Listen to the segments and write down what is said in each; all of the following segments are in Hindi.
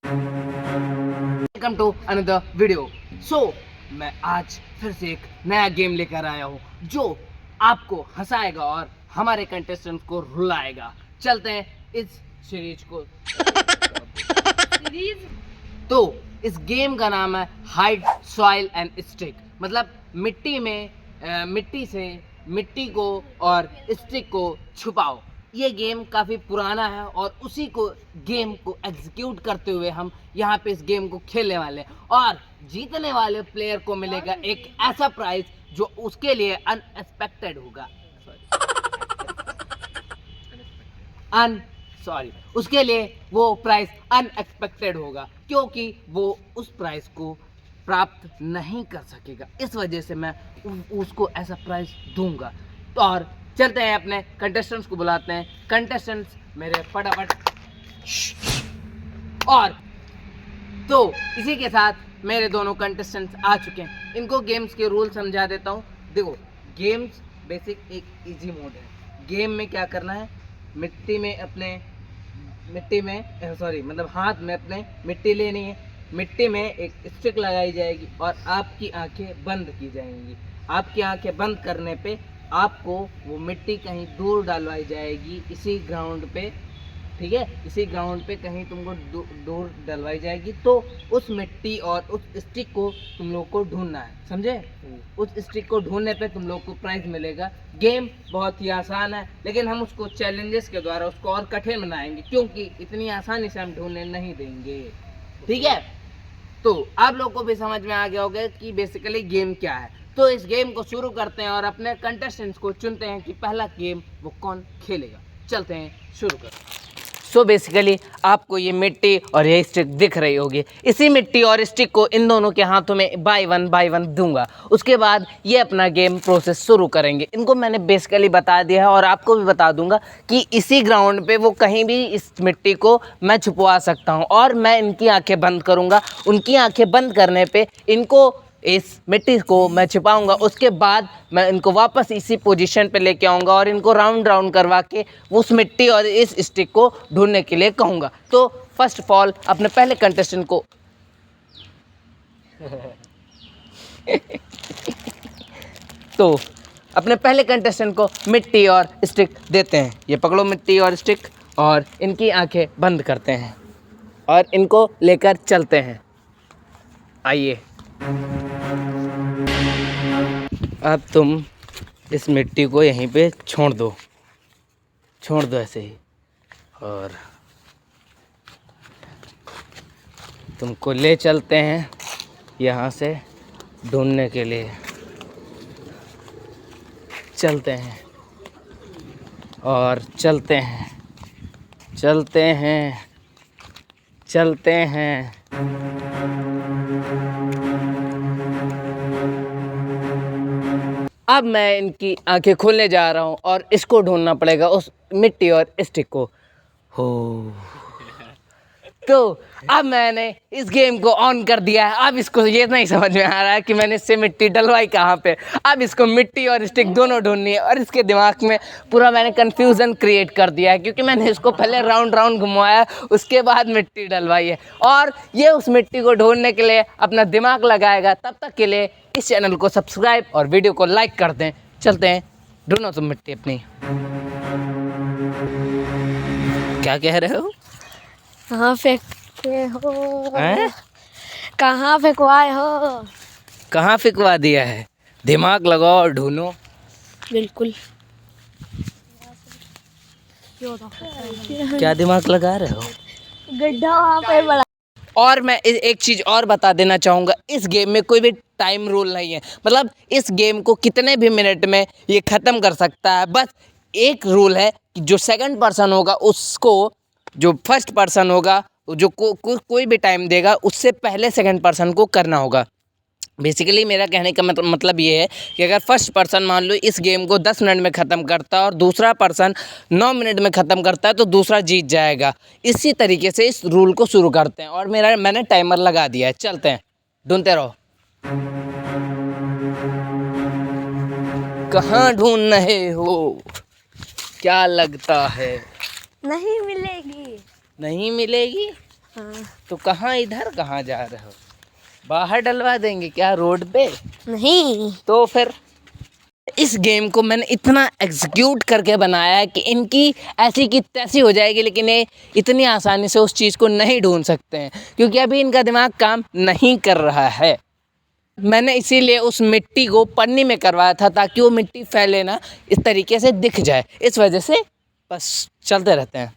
Welcome to another video. मैं आज फिर से एक नया गेम लेकर आया हूँ जो आपको हंसाएगा और हमारे कंटेस्टेंट को रुलाएगा। चलते हैं इस सीरीज को तो इस गेम का नाम है हाइड सॉइल एंड स्टिक, मतलब मिट्टी से मिट्टी को और स्टिक को छुपाओ। ये गेम काफ़ी पुराना है और उसी को गेम को एग्जीक्यूट करते हुए हम यहाँ पे इस गेम को खेलने वाले हैं और जीतने वाले प्लेयर को मिलेगा एक ऐसा प्राइज जो उसके लिए अनएक्सपेक्टेड होगा। उसके लिए वो प्राइज अनएक्सपेक्टेड होगा क्योंकि वो उस प्राइज को प्राप्त नहीं कर सकेगा। इस वजह से मैं उसको ऐसा प्राइज दूंगा। तो और चलते हैं अपने कंटेस्टेंट्स को बुलाते हैं। कंटेस्टेंट्स मेरे फटाफट। और तो इसी के साथ मेरे दोनों कंटेस्टेंट्स आ चुके हैं। इनको गेम्स के रूल समझा देता हूँ। देखो, गेम्स बेसिक एक इजी मोड है। गेम में क्या करना है, हाथ में अपने मिट्टी लेनी है। मिट्टी में एक स्टिक लगाई जाएगी और आपकी आंखें बंद की जाएंगी। आपकी आंखें बंद करने पे आपको वो मिट्टी कहीं दूर डलवाई जाएगी, इसी ग्राउंड पे, ठीक है, इसी ग्राउंड पे कहीं तुमको दूर डलवाई जाएगी। तो उस मिट्टी और उस स्टिक को तुम लोग को ढूंढना है, समझे? उस स्टिक को ढूंढने पे तुम लोग को प्राइज मिलेगा। गेम बहुत ही आसान है, लेकिन हम उसको चैलेंजेस के द्वारा उसको और कठिन बनाएंगे क्योंकि इतनी आसानी से हम ढूंढने नहीं देंगे, ठीक है? तो आप लोग को भी समझ में आ गया होगा कि बेसिकली गेम क्या है। तो इस गेम को शुरू करते हैं और अपने कंटेस्टेंट्स को चुनते हैं कि पहला गेम वो कौन खेलेगा। चलते हैं, शुरू करते हैं। बेसिकली आपको ये मिट्टी और ये स्टिक दिख रही होगी। इसी मिट्टी और स्टिक को इन दोनों के हाथों में बाय वन दूंगा। उसके बाद ये अपना गेम प्रोसेस शुरू करेंगे। इनको मैंने बेसिकली बता दिया है और आपको भी बता दूंगा कि इसी ग्राउंड पे वो कहीं भी इस मिट्टी को मैं छुपवा सकता हूँ और मैं इनकी आंखें बंद करूँगा। उनकी आंखें बंद करने पर इनको इस मिट्टी को मैं छिपाऊंगा। उसके बाद मैं इनको वापस इसी पोजीशन पे लेके आऊँगा और इनको राउंड करवा के उस मिट्टी और इस स्टिक को ढूंढने के लिए कहूँगा। तो फर्स्ट ऑफ ऑल अपने पहले कंटेस्टेंट को को मिट्टी और स्टिक देते हैं। ये पकड़ो मिट्टी और स्टिक और इनकी आंखें बंद करते हैं और इनको लेकर चलते हैं। आइए, अब तुम इस मिट्टी को यहीं पे छोड़ दो ऐसे ही, और तुमको ले चलते हैं यहाँ से ढूंढने के लिए। चलते हैं और चलते हैं। अब मैं इनकी आंखें खोलने जा रहा हूँ और इसको ढूंढना पड़ेगा, उस मिट्टी और स्टिक को। हो तो अब मैंने इस गेम को ऑन कर दिया है। अब इसको ये नहीं समझ में आ रहा है कि मैंने इससे मिट्टी डलवाई कहाँ पे। अब इसको मिट्टी और स्टिक दोनों ढूंढनी है और इसके दिमाग में पूरा मैंने कन्फ्यूज़न क्रिएट कर दिया है क्योंकि मैंने इसको पहले राउंड घुमाया, उसके बाद मिट्टी डलवाई है और ये उस मिट्टी को ढूंढने के लिए अपना दिमाग लगाएगा। तब तक के लिए इस चैनल को सब्सक्राइब और वीडियो को लाइक कर दें। चलते हैं, ढूंढो तुम मिट्टी अपनी। क्या कह रहे हो? कहाँ फेंके हो? कहाँ फेंकवाए हो? कहाँ फेंकवा दिया है? दिमाग लगाओ और ढूंढो। बिल्कुल। क्या दिमाग लगा रहे हो? गड्ढा वहाँ पे बड़ा। और मैं एक चीज़ और बता देना चाहूँगा, इस गेम में कोई भी टाइम रूल नहीं है। मतलब इस गेम को कितने भी मिनट में ये ख़त्म कर सकता है। बस एक रूल है कि जो सेकंड पर्सन होगा उसको, जो फर्स्ट पर्सन होगा, जो कोई भी टाइम देगा उससे पहले सेकंड पर्सन को करना होगा। बेसिकली मेरा कहने का मतलब ये है कि अगर फर्स्ट पर्सन मान लो इस गेम को 10 मिनट में ख़त्म करता है और दूसरा पर्सन 9 मिनट में ख़त्म करता है तो दूसरा जीत जाएगा। इसी तरीके से इस रूल को शुरू करते हैं और मैंने टाइमर लगा दिया है। चलते हैं, ढूंढते रहो। कहाँ ढूंढ रहे हो? क्या लगता है? नहीं मिलेगी। नहीं मिलेगी? हाँ। तो कहाँ इधर कहाँ जा रहे हो? बाहर डलवा देंगे क्या, रोड पे? नहीं। तो फिर इस गेम को मैंने इतना एग्जीक्यूट करके बनाया है कि इनकी ऐसी की तैसी हो जाएगी, लेकिन ये इतनी आसानी से उस चीज़ को नहीं ढूंढ सकते हैं क्योंकि अभी इनका दिमाग काम नहीं कर रहा है। मैंने इसीलिए उस मिट्टी को पन्नी में करवाया था ताकि वो मिट्टी फैले ना, इस तरीके से दिख जाए। इस वजह से बस चलते रहते हैं।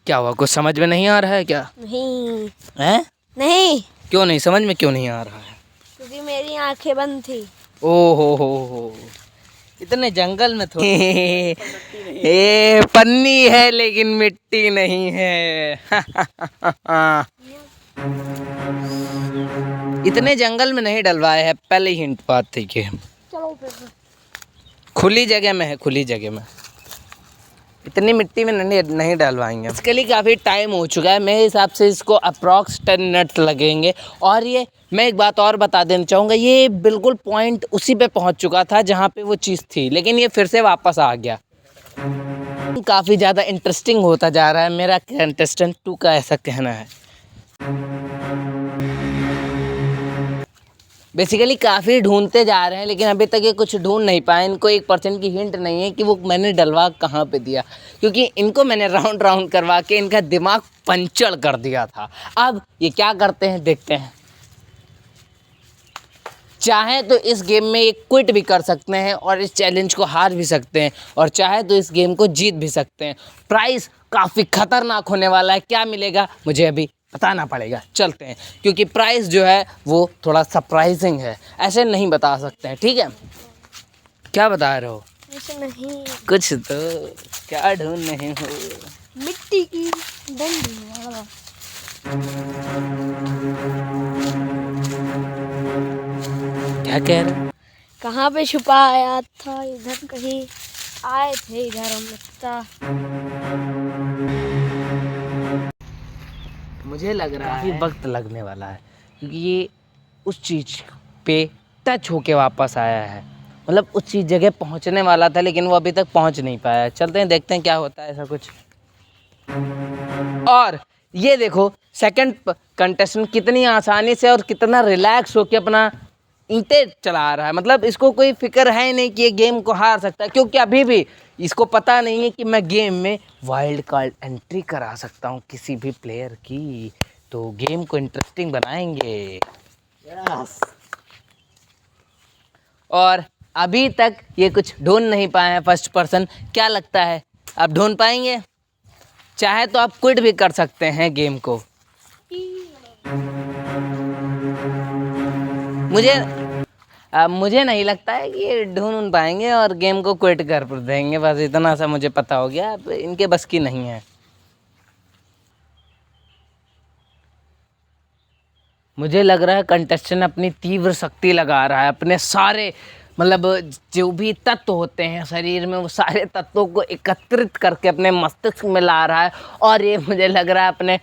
क्या हुआ, कुछ समझ में नहीं आ रहा है क्या? नहीं। हैं? नहीं, क्यों नहीं समझ में, क्यों नहीं आ रहा है? क्योंकि मेरी आंखें बंद थी। ओ हो, इतने जंगल में थोड़ी ये पन्नी है लेकिन मिट्टी नहीं है। इतने जंगल में नहीं डलवाए है, पहले ही हिंट बात थी कि चलो फिर। खुली जगह में है, खुली जगह में। इतनी मिट्टी में नहीं डलवाएंगे। इसके लिए काफ़ी टाइम हो चुका है, मेरे हिसाब से इसको अप्रॉक्स 10 मिनट लगेंगे। और ये मैं एक बात और बता देना चाहूँगा, ये बिल्कुल पॉइंट उसी पे पहुँच चुका था जहाँ पे वो चीज़ थी, लेकिन ये फिर से वापस आ गया। काफ़ी ज़्यादा इंटरेस्टिंग होता जा रहा है, मेरा कंटेस्टेंट 2 का ऐसा कहना है। बेसिकली काफ़ी ढूंढते जा रहे हैं लेकिन अभी तक ये कुछ ढूंढ नहीं पाए। इनको 1% की हिंट नहीं है कि वो मैंने डलवा कहाँ पे दिया, क्योंकि इनको मैंने राउंड राउंड करवा के इनका दिमाग पंचर कर दिया था। अब ये क्या करते हैं देखते हैं। चाहे तो इस गेम में ये क्विट भी कर सकते हैं और इस चैलेंज को हार भी सकते हैं, और चाहे तो इस गेम को जीत भी सकते हैं। प्राइस काफ़ी खतरनाक होने वाला है, क्या मिलेगा मुझे अभी बताना पड़ेगा। चलते हैं, क्योंकि प्राइस जो है वो थोड़ा सरप्राइजिंग है, ऐसे नहीं बता सकते हैं, ठीक है? क्या बता रहे हो? कुछ नहीं। कुछ तो क्या ढूंढ रहे हो? मिट्टी की डंडी वाला। क्या कह रहे हो? कहाँ पे छुपाया था? इधर कहीं आए थे, इधर हम लगता। मुझे लग रहा है वक्त लगने वाला है, क्योंकि ये उस चीज़ पे टच होके वापस आया है। मतलब उस चीज़ जगह पहुंचने वाला था लेकिन वो अभी तक पहुंच नहीं पाया है। चलते हैं, देखते हैं क्या होता है ऐसा कुछ। और ये देखो, सेकंड कंटेस्टेंट कितनी आसानी से और कितना रिलैक्स होके अपना ईंटें चला रहा है। मतलब इसको कोई फिक्र है नहीं कि ये गेम को हार सकता है, क्योंकि अभी भी इसको पता नहीं है कि मैं गेम में वाइल्ड कार्ड एंट्री करा सकता हूँ किसी भी प्लेयर की। तो गेम को इंटरेस्टिंग बनाएंगे। yes. और अभी तक ये कुछ ढूंढ नहीं पाए हैं फर्स्ट पर्सन। क्या लगता है आप ढूंढ पाएंगे? चाहे तो आप क्विट भी कर सकते हैं गेम को। मुझे नहीं लगता है कि ये ढूंढ पाएंगे और गेम को क्विट कर देंगे, बस इतना सा मुझे पता हो गया। अब इनके बस की नहीं है। मुझे लग रहा है कंटेस्टेंट अपनी तीव्र शक्ति लगा रहा है, अपने सारे मतलब जो भी तत्व होते हैं शरीर में, वो सारे तत्वों को एकत्रित करके अपने मस्तिष्क में ला रहा है। और ये मुझे लग रहा है अपने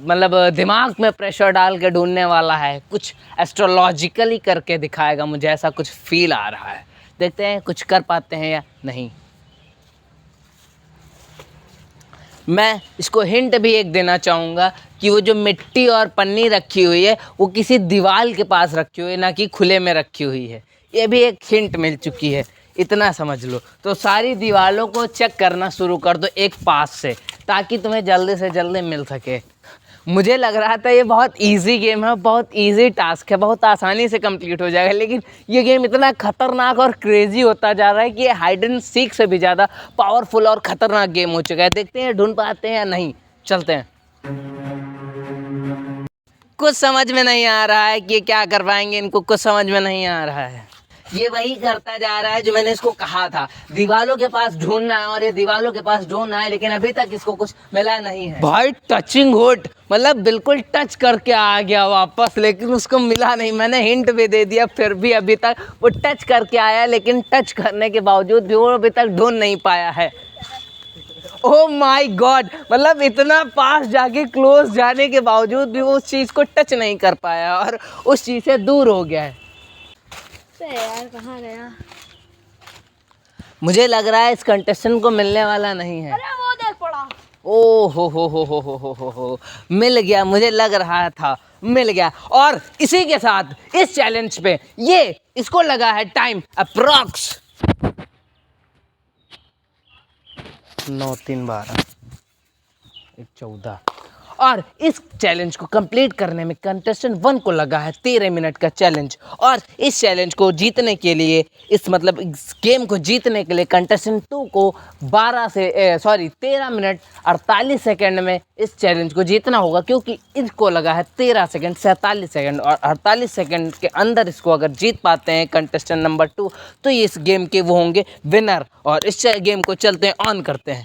मतलब दिमाग में प्रेशर डाल के ढूंढने वाला है, कुछ एस्ट्रोलॉजिकली करके दिखाएगा। मुझे ऐसा कुछ फील आ रहा है, देखते हैं कुछ कर पाते हैं या नहीं। मैं इसको हिंट भी एक देना चाहूँगा कि वो जो मिट्टी और पन्नी रखी हुई है वो किसी दीवार के पास रखी हुई है, ना कि खुले में रखी हुई है। ये भी एक हिंट मिल चुकी है, इतना समझ लो। तो सारी दीवारों को चेक करना शुरू कर दो एक पास से, ताकि तुम्हें जल्दी से जल्दी मिल सके। मुझे लग रहा था ये बहुत इजी गेम है, बहुत इजी टास्क है, बहुत आसानी से कंप्लीट हो जाएगा, लेकिन ये गेम इतना खतरनाक और क्रेजी होता जा रहा है कि ये हाइड एंड सीक से भी ज़्यादा पावरफुल और ख़तरनाक गेम हो चुका है। देखते हैं ढूंढ पाते हैं या नहीं। चलते हैं। कुछ समझ में नहीं आ रहा है कि क्या कर पाएंगे, इनको कुछ समझ में नहीं आ रहा है। ये वही करता जा रहा है जो मैंने इसको कहा था, दीवालों के पास ढूंढना है और ये दीवालों के पास ढूंढना है, लेकिन अभी तक इसको कुछ मिला नहीं है। भाई टचिंग हुड, मतलब बिल्कुल टच करके आ गया वापस, लेकिन उसको मिला नहीं। मैंने हिंट भी दे दिया, फिर भी अभी तक वो टच करके आया, लेकिन टच करने के बावजूद भी वो अभी तक ढूंढ नहीं पाया है। ओह माय गॉड, मतलब इतना पास जाके क्लोज जाने के बावजूद भी वो उस चीज़ को टच नहीं कर पाया और उस चीज़ से दूर हो गया है। यार कहाँ गया? मुझे लग रहा है इस कंटेस्टेंट को मिलने वाला नहीं है। अरे वो देख पड़ा। ओ हो, मिल गया, मुझे लग रहा था मिल गया। और इसी के साथ इस चैलेंज पे इसको लगा है टाइम अप्रॉक्स 9 3 12 1 14। और इस चैलेंज को कंप्लीट करने में कंटेस्टेंट 1 को लगा है 13 मिनट का चैलेंज। और इस चैलेंज को जीतने के लिए इस गेम को जीतने के लिए कंटेस्टेंट 2 को 13 मिनट 48 सेकंड में इस चैलेंज को जीतना होगा, क्योंकि इसको लगा है 13 सेकंड 47 सेकंड। और 48 सेकंड के अंदर इसको अगर जीत पाते हैं कंटेस्टेंट नंबर 2 तो ये इस गेम के वो होंगे विनर। और इस गेम को चलते हैं ऑन करते हैं।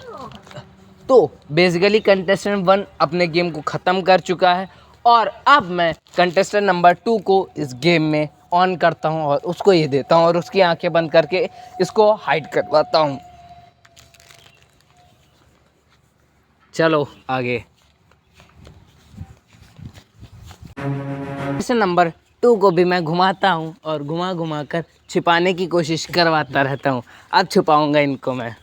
तो बेसिकली कंटेस्टेंट 1 अपने गेम को ख़त्म कर चुका है और अब मैं कंटेस्टेंट नंबर 2 को इस गेम में ऑन करता हूं और उसको ये देता हूं और उसकी आंखें बंद करके इसको हाइड करवाता हूं। चलो आगे। कंटेस्टेंट नंबर 2 को भी मैं घुमाता हूं और घुमा घुमा कर छिपाने की कोशिश करवाता रहता हूं। अब छुपाऊंगा इनको मैं।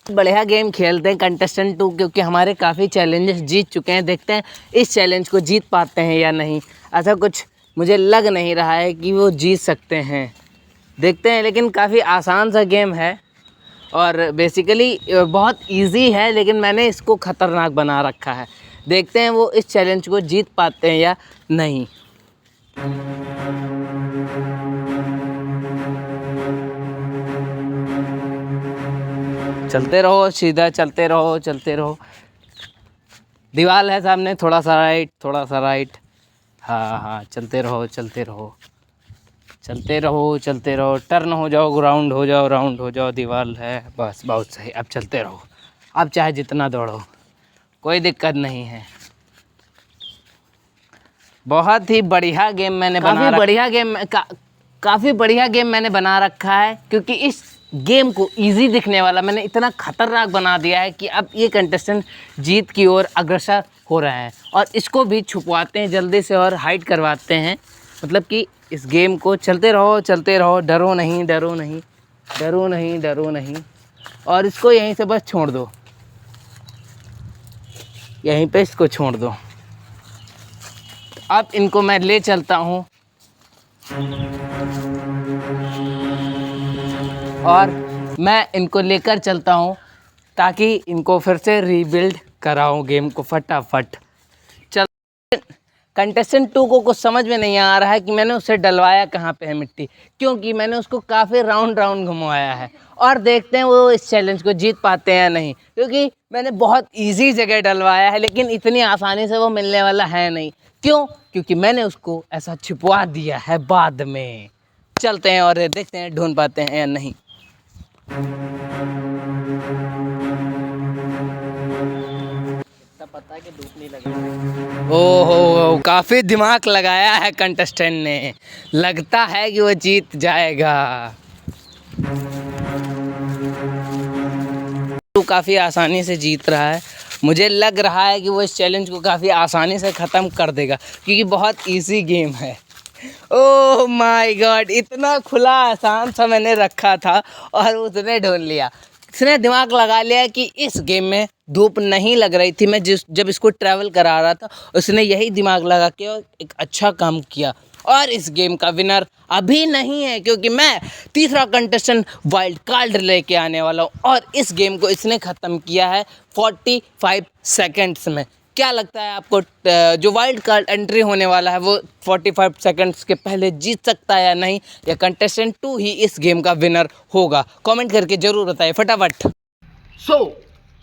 बढ़िया गेम खेलते हैं कंटेस्टेंट 2, क्योंकि हमारे काफ़ी चैलेंजेस जीत चुके हैं। देखते हैं इस चैलेंज को जीत पाते हैं या नहीं। ऐसा कुछ मुझे लग नहीं रहा है कि वो जीत सकते हैं, देखते हैं। लेकिन काफ़ी आसान सा गेम है और बेसिकली बहुत इजी है, लेकिन मैंने इसको ख़तरनाक बना रखा है। देखते हैं वो इस चैलेंज को जीत पाते हैं या नहीं। चलते रहो, सीधा चलते रहो। दीवार है सामने, थोड़ा सा राइट। हाँ, चलते रहो। टर्न हो जाओ, राउंड हो जाओ, दीवार है, बस बहुत सही। अब चलते रहो, अब चाहे जितना दौड़ो कोई दिक्कत नहीं है। बहुत ही बढ़िया गेम मैंने काफ़ी बढ़िया गेम मैंने बना रखा है, क्योंकि इस गेम को इजी दिखने वाला मैंने इतना खतरनाक बना दिया है कि अब ये कंटेस्टेंट जीत की ओर अग्रसर हो रहे हैं। और इसको भी छुपवाते हैं जल्दी से और हाइड करवाते हैं। मतलब कि इस गेम को चलते रहो, डरो नहीं। और इसको यहीं से बस छोड़ दो, यहीं पे इसको छोड़ दो। अब इनको मैं ले चलता हूँ और मैं इनको लेकर चलता हूँ ताकि इनको फिर से रीबिल्ड कराऊँ गेम को फटाफट। चल, कंटेस्टेंट 2 को कुछ समझ में नहीं आ रहा है कि मैंने उसे डलवाया कहाँ पे है मिट्टी, क्योंकि मैंने उसको काफ़ी राउंड घुमाया है। और देखते हैं वो इस चैलेंज को जीत पाते हैं या नहीं, क्योंकि मैंने बहुत इजी जगह डलवाया है, लेकिन इतनी आसानी से वो मिलने वाला है नहीं। क्यों? क्योंकि मैंने उसको ऐसा छिपवा दिया है बाद में। चलते हैं और देखते हैं ढूंढ पाते हैं या नहीं। पता कि धूप नहीं लगी। ओहो, काफी दिमाग लगाया है कंटेस्टेंट ने, लगता है कि वो जीत जाएगा। तो काफी आसानी से जीत रहा है, मुझे लग रहा है कि वो इस चैलेंज को काफी आसानी से ख़त्म कर देगा, क्योंकि बहुत इजी गेम है। ओह माय गॉड, इतना खुला आसान सा मैंने रखा था और उसने ढूंढ लिया। इसने दिमाग लगा लिया कि इस गेम में धूप नहीं लग रही थी। मैं जब इसको ट्रैवल करा रहा था, उसने यही दिमाग लगा के एक अच्छा काम किया। और इस गेम का विनर अभी नहीं है, क्योंकि मैं तीसरा कंटेस्टेंट वाइल्ड कार्ड लेके आने वाला हूँ और इस गेम को इसने ख़त्म किया है 45 सेकंड्स में। क्या लगता है आपको, जो वाइल्ड कार्ड एंट्री होने वाला है वो 45 सेकंड्स के पहले जीत सकता है या नहीं, या कंटेस्टेंट 2 ही इस गेम का विनर होगा? कमेंट करके ज़रूर बताइए फटाफट। सो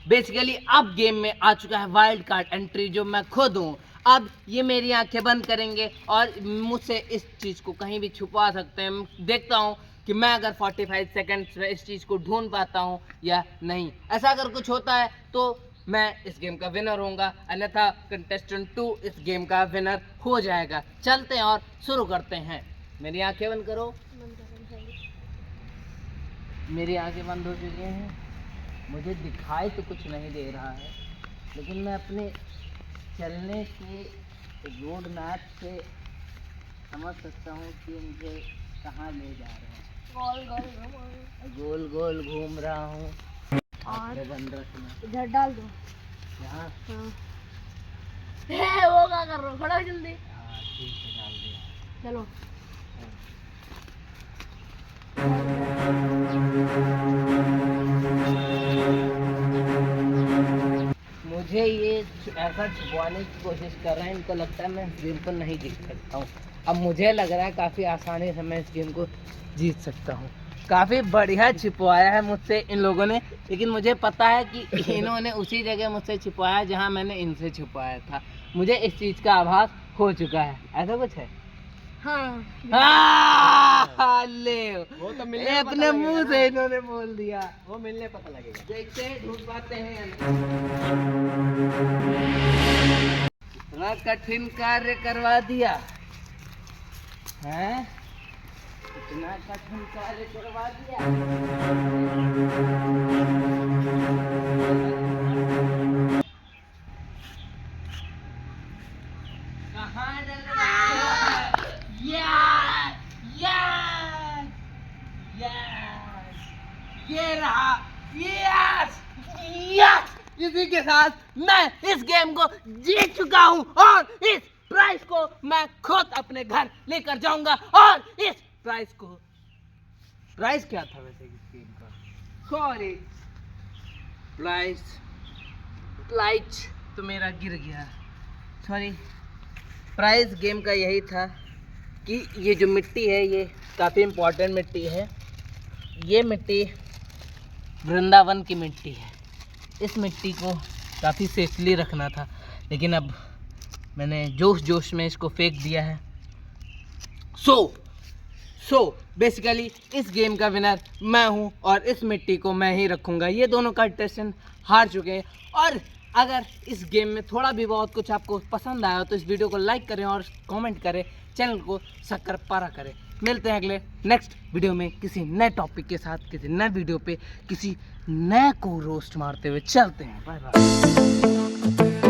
बेसिकली अब गेम में आ चुका है वाइल्ड कार्ड एंट्री, जो मैं खुद हूँ। अब ये मेरी आंखें बंद करेंगे और मुझसे इस चीज़ को कहीं भी छुपा सकते हैं। देखता हूँ कि मैं अगर 45 सेकंड्स में इस चीज़ को ढूंढ पाता हूँ या नहीं। ऐसा अगर कुछ होता है तो मैं इस गेम का विनर होऊंगा, अन्यथा कंटेस्टेंट 2 इस गेम का विनर हो जाएगा। चलते हैं और शुरू करते हैं। मेरी आंखें बंद करो। मेरी आंखें बंद हो चुकी हैं, मुझे दिखाई तो कुछ नहीं दे रहा है, लेकिन मैं अपने चलने के रोड मैप से समझ सकता हूँ कि मुझे कहाँ ले जा रहे हैं। गोल गोल घूम रहा हूँ। आंखें बंद रखना। इधर डाल दो। यहाँ हाँ। वो क्या कर रहे हो, खड़ा हो जल्दी। हाँ ठीक है, डाल दिया। चलो मुझे ये ऐसा छुपवाने की कोशिश कर रहे हैं, इनको लगता है मैं इस गेम को नहीं जीत सकता हूँ। अब मुझे लग रहा है काफ़ी आसानी से मैं इस गेम को जीत सकता हूँ। काफ़ी बढ़िया छिपवाया है मुझसे इन लोगों ने, लेकिन मुझे पता है कि इन्होंने उसी जगह मुझसे छिपवाया जहाँ मैंने इनसे छुपाया था। मुझे इस चीज़ का आभास हो चुका है। ऐसा कुछ है? हाँ। ले वो तो मिलने ये में अपने पता मुंह लगेगा से इन्होंने बोल दिया। ना। वो मिलने पता लगेगा। देखते हैं ढूंढ पाते हैं या नहीं। इतना कठिन कार्य करवा दिया है, इतना कठिन कार्य करवा दिया। कहाँ डल रहा है? यार, यार, यार, ये रहा। यस, यस, इसी के साथ मैं इस गेम को जीत चुका हूँ और इस प्राइस को मैं खुद अपने घर लेकर जाऊंगा। और इस प्राइस को, प्राइस क्या था वैसे इस गेम का? सॉरी, प्राइस, प्राइस तो मेरा गिर गया। सॉरी, प्राइस गेम का यही था कि ये जो मिट्टी है ये काफ़ी इम्पोर्टेंट मिट्टी है। ये मिट्टी वृंदावन की मिट्टी है। इस मिट्टी को काफ़ी सेफली रखना था, लेकिन अब मैंने जोश जोश में इसको फेंक दिया है। सो बेसिकली इस गेम का विनर मैं हूँ और इस मिट्टी को मैं ही रखूँगा। ये दोनों कंटेस्टेंट हार चुके हैं। और अगर इस गेम में थोड़ा भी बहुत कुछ आपको पसंद आया तो इस वीडियो को लाइक करें और कमेंट करें, चैनल को सब्सक्राइब करें। मिलते हैं अगले नेक्स्ट वीडियो में किसी नए टॉपिक के साथ, किसी नए वीडियो पे, किसी नए को रोस्ट मारते हुए। चलते हैं, बाय बाय।